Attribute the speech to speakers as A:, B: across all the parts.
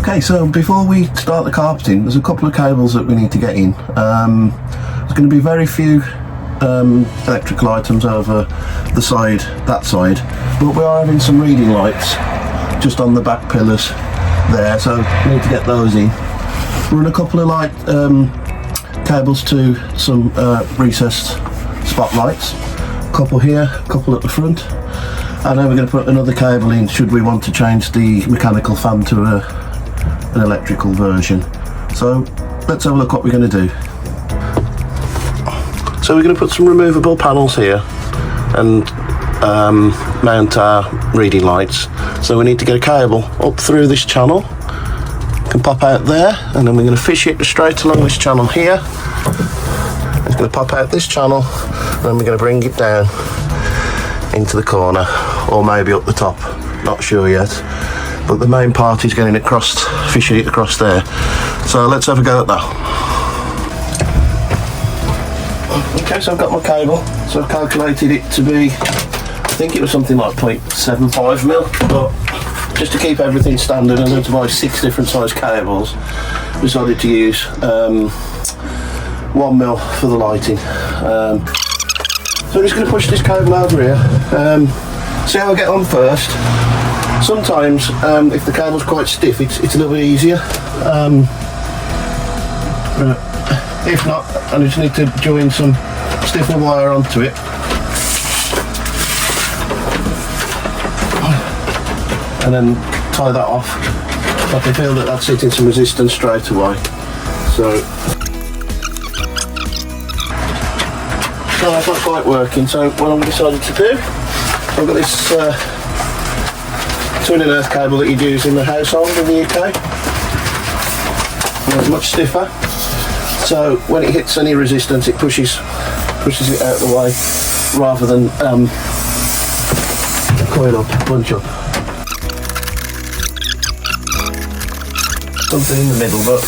A: Okay, so before we start the carpeting, there's a couple of cables that we need to get in. There's going to be very few electrical items over the side, that side, but we are having some reading lights just on the back pillars there, so we need to get those in. Run a couple of light cables to some recessed spotlights, a couple here, a couple at the front, and then we're going to put another cable in should we want to change the mechanical fan to an electrical version. So let's have a look what we're going to do. So we're going to put some removable panels here and mount our reading lights. So we need to get a cable up through this channel, can pop out there, and then we're going to fish it straight along this channel here. It's going to pop out this channel, and then we're going to bring it down into the corner, or maybe up the top, not sure yet. But the main part is getting it across, fishing it across there. So let's have a go at that. Okay, so I've got my cable, so I've calculated it to be, I think it was something like 0.75 mil, but just to keep everything standard, I'm going to buy 6 different size cables. Decided to use 1 mil for the lighting. So I'm just going to push this cable over here, see how I get on first. Sometimes if the cable's quite stiff, it's a little bit easier. If not, I just need to join some stiffer wire onto it. And then tie that off. I can feel that that's hitting some resistance straight away. So that's not quite working. So what I've decided to do, I've got this twin and earth cable that you'd use in the household in the UK. And it's much stiffer. So when it hits any resistance, it pushes it out of the way rather than coil up, bunch up. Something in the middle, but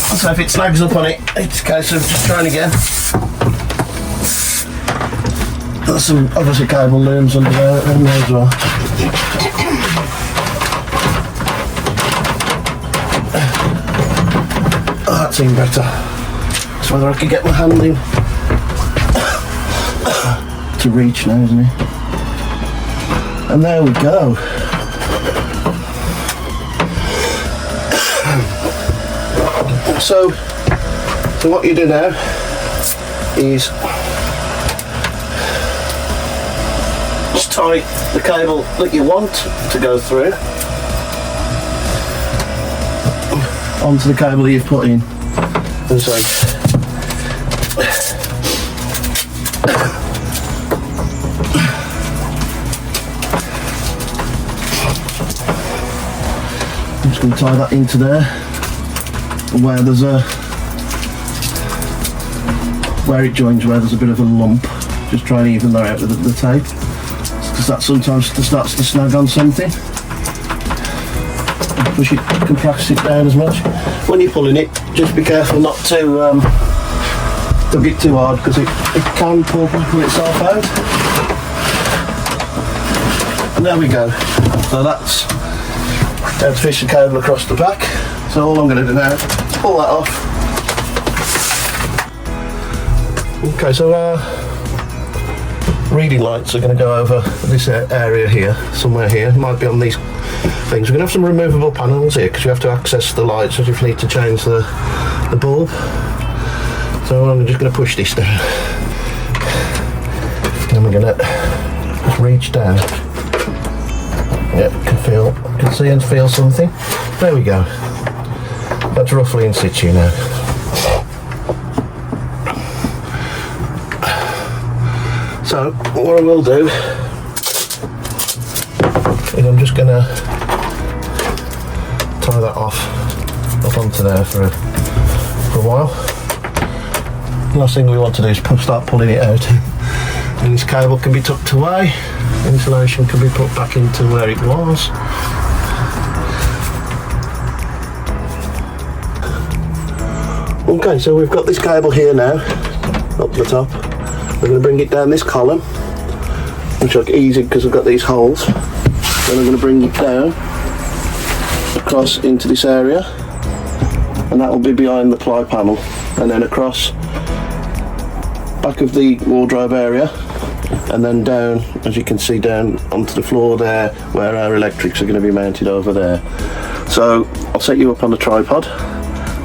A: so if it snags up on it, it's a case of just trying again. There's some obviously cable looms under there as well. Oh, that seemed better. It's whether I could get my hand in to reach now, isn't it? And there we go. So what you do now is just tie the cable that you want to go through onto the cable that you've put in. And so I'm just going to tie that into there, where there's where it joins, where there's a bit of a lump. Just try and even that out with the tape, because that sometimes starts to snag on something. Push it, compress it down as much. When you're pulling it, just be careful not to tug it too hard, because it can pull itself out. And there we go. So that's how to fish the cable across the back. So all I'm going to do now is pull that off. Okay, so our reading lights are going to go over this area here, somewhere here. It might be on these things. We're going to have some removable panels here because you have to access the lights if you need to change the bulb. So I'm just going to push this down. And we're going to just reach down. Yep, can see and feel something. There we go. That's roughly in situ now. So what I will do is I'm just going to tie that off up onto there for a while. The last thing we want to do is start pulling it out. And this cable can be tucked away. Insulation can be put back into where it was. Okay, so we've got this cable here now, up the top. We're going to bring it down this column, which is easy because I've got these holes. Then I'm going to bring it down across into this area, and that will be behind the ply panel, and then across back of the wardrobe area, and then down, as you can see, down onto the floor there where our electrics are going to be mounted over there. So I'll set you up on the tripod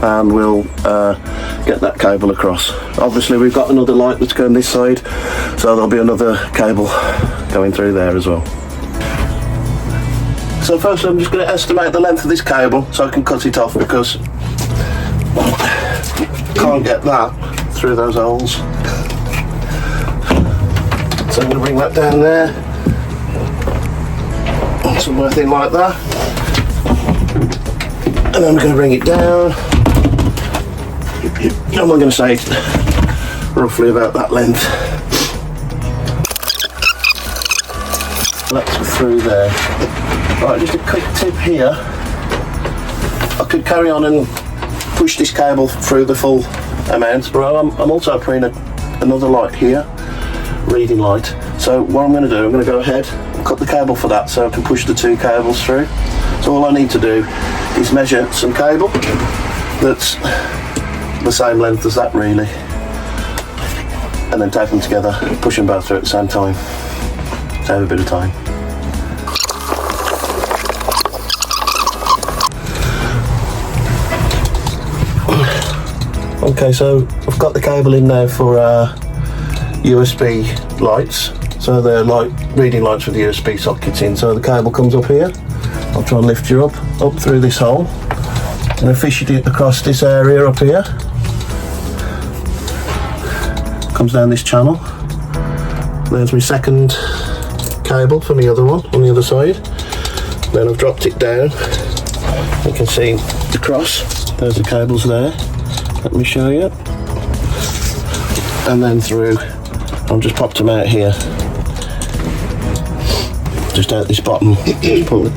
A: and we'll get that cable across. Obviously we've got another light that's going this side, so there'll be another cable going through there as well. So first I'm just going to estimate the length of this cable so I can cut it off, because I can't get that through those holes. So I'm going to bring that down there, somewhere thin like that, and then I'm going to bring it down, and I'm going to say it's roughly about that length. That's through there. Right, just a quick tip here. I could carry on and push this cable through the full amount, but I'm also putting another light here, reading light. So what I'm going to do, I'm going to go ahead and cut the cable for that so I can push the two cables through. So all I need to do is measure some cable that's the same length as that really, and then tape them together, push them both through at the same time, save a bit of time. Okay, so I've got the cable in now for USB lights. So they're like reading lights with USB sockets in. So the cable comes up here. I'll try and lift you up through this hole, and I fish it across this area up here. Comes down this channel. There's my second cable for my other one on the other side. Then I've dropped it down. You can see the cross. There's the cables there. Let me show you. And then through, I've just popped them out here. Just out this bottom. Just pull it.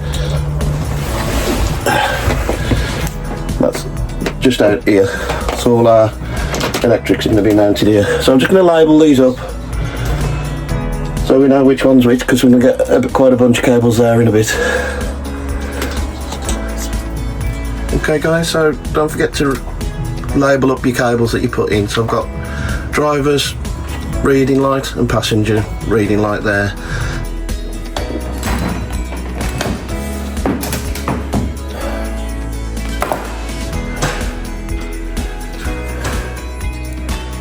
A: That's just out here. So all our electrics are going to be mounted here. So I'm just going to label these up so we know which one's which, because we're going to get quite a bunch of cables there in a bit. Okay guys, so don't forget to label up your cables that you put in. So I've got driver's reading light and passenger reading light there.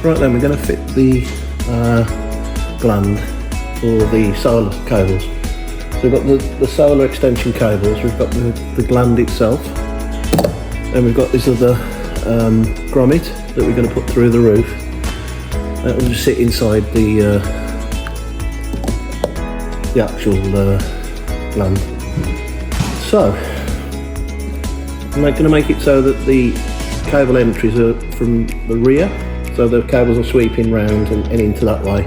A: Right then, we're going to fit the gland for the solar cables. So we've got the solar extension cables, we've got the gland itself, and we've got this other grommet that we're going to put through the roof. That will just sit inside the actual gland. So I'm going to make it so that the cable entries are from the rear, so the cables are sweeping round and into that way.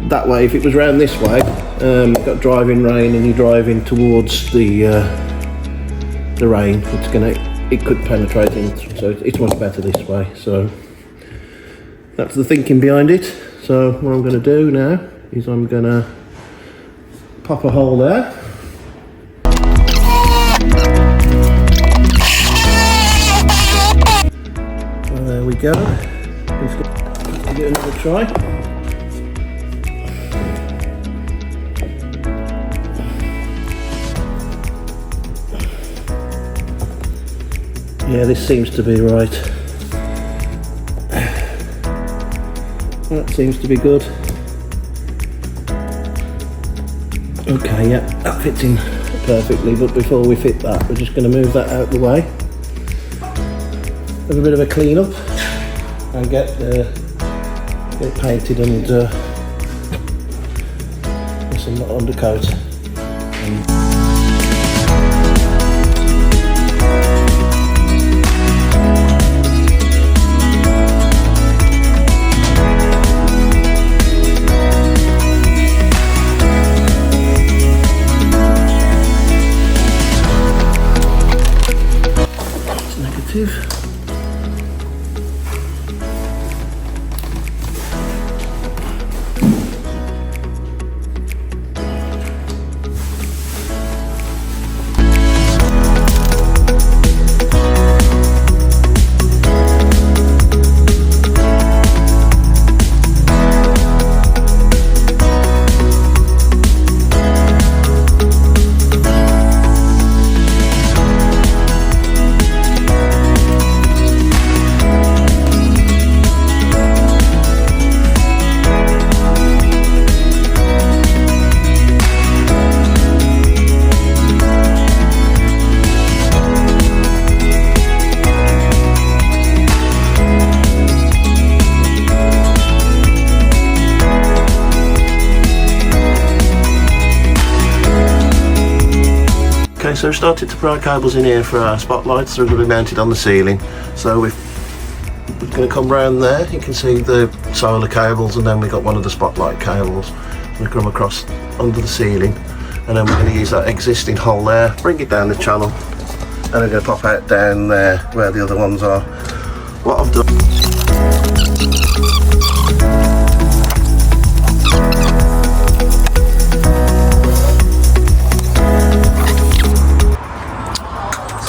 A: That way, if it was round this way, you've got driving rain and you're driving towards the rain, it could penetrate in, so it's much better this way. So that's the thinking behind it. So what I'm going to do now is I'm going to pop a hole there. So there we go. Let's give it another try. Yeah, this seems to be right. That seems to be good. Okay, yeah, that fits in perfectly, but before we fit that, we're just going to move that out of the way. Have a bit of a clean up and get it painted and some undercoat. So we started to put our cables in here for our spotlights. They're going to be mounted on the ceiling. So we're going to come round there. You can see the solar cables, and then we've got one of the spotlight cables. We come across under the ceiling, and then we're going to use that existing hole there, bring it down the channel, and we're going to pop out down there where the other ones are. What I've done.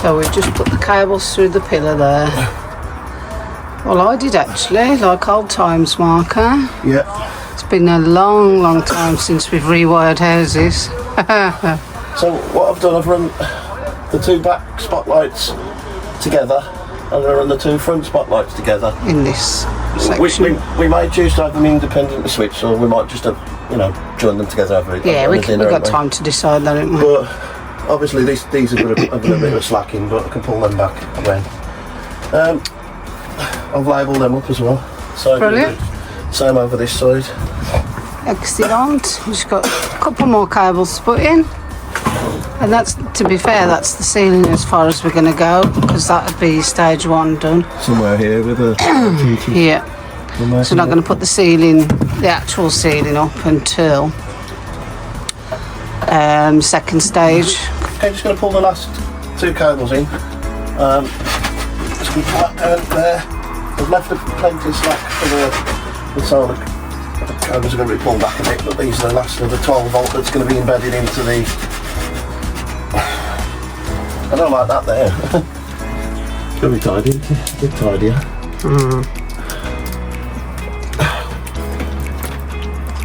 B: So we've just put the cables through the pillar there. Well, I did actually, like old times, Mark, eh?
A: Yeah.
B: It's been a long, long time since we've rewired houses.
A: So what I've done, I've run the two back spotlights together, and I run the two front spotlights together.
B: In this section.
A: We might choose to have them independently switched, or we might just have, you know, join them together.
B: Yeah, we've got time to decide that, haven't we?
A: But obviously these are going to have a little bit of slacking, but I can pull them back when. I've labelled them up as well. So
B: brilliant.
A: Same over this side.
B: Excellent. We've just got a couple more cables to put in. And that's, to be fair, that's the ceiling as far as we're going to go, because that would be stage 1 done.
A: Somewhere here with a
B: yeah. So we're not going to put the ceiling, the actual ceiling up until second stage.
A: Okay, just going to pull the last two cables in. Just going to pull that down there. I've left plenty of slack for the solar cables are going to be pulled back a bit, but these are the last of the 12 volt that's going to be embedded into the. I don't like that there. It's going to be tidy, a bit tidier.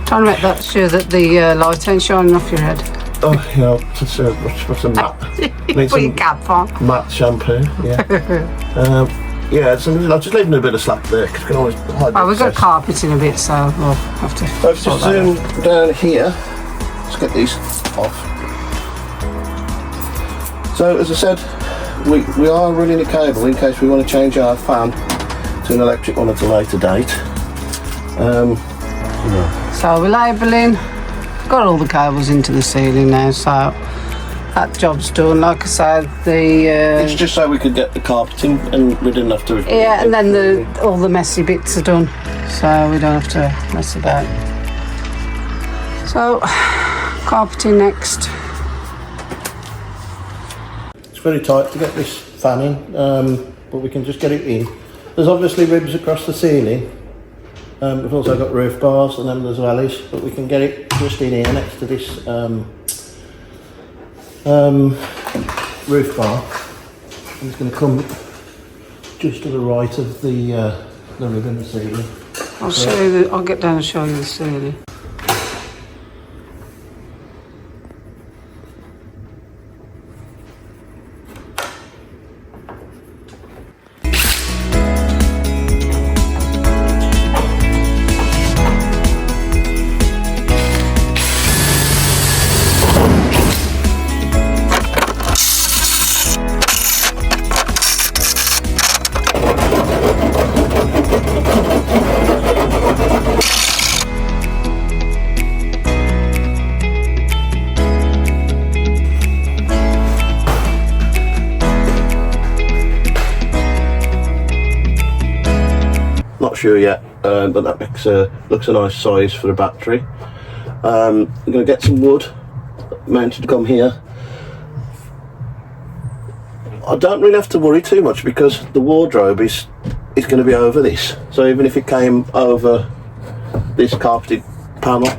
B: Trying to make that sure that the light ain't shining off your head.
A: Oh, yeah, just put some matte.
B: Put your cap on.
A: Matte shampoo, yeah. Yeah, so I'm just leaving a bit of slack there because we can always hide.
B: Oh, we've got carpeting a bit, so we'll have to.
A: So if you just zoom down here, let's get these off. So as I said, we are running a cable in case we want to change our fan to an electric one at a later date.
B: So we're labelling, got all the cables into the ceiling now, so that job's done. Like I said,
A: it's just so we could get the carpeting and we didn't have to.
B: Yeah, and then all the messy bits are done, so we don't have to mess about. So carpeting next.
A: It's very tight to get this fan in, but we can just get it in. There's obviously ribs across the ceiling. We've also got roof bars and then there's valleys, but we can get it just in here next to this roof bar. And it's going to come just to the right of the rib in the ceiling.
B: I'll get down and show you the ceiling.
A: Not sure yet, but that makes looks a nice size for a battery. I'm going to get some wood mounted to come here. I don't really have to worry too much because the wardrobe is going to be over this. So even if it came over this carpeted panel,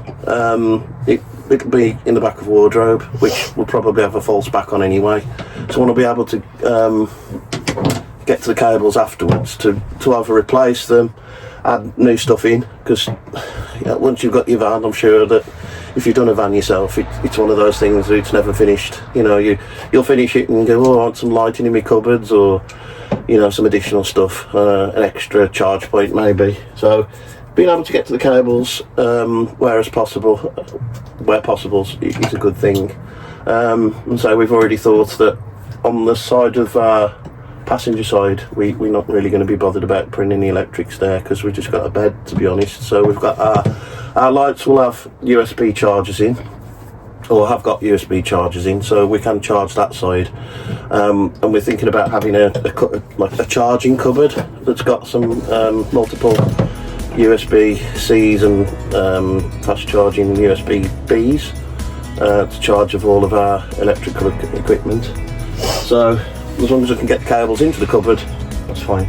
A: it'll be in the back of wardrobe, which will probably have a false back on anyway. So I want to be able to get to the cables afterwards to either replace them, add new stuff in, because once you've got your van, I'm sure that if you've done a van yourself, it's one of those things that it's never finished. You know, you'll finish it and go, oh, I want some lighting in my cupboards, or some additional stuff, an extra charge point maybe. So being able to get to the cables where possible is a good thing. And so we've already thought that on the side of our passenger side, we're not really going to be bothered about putting any electrics there because we've just got a bed, to be honest. So we've got our lights will have USB chargers in, or have got USB chargers in, so we can charge that side. And we're thinking about having a charging cupboard that's got some multiple USB-Cs and fast charging USB-Bs to charge of all of our electrical equipment. So as long as we can get the cables into the cupboard, that's fine.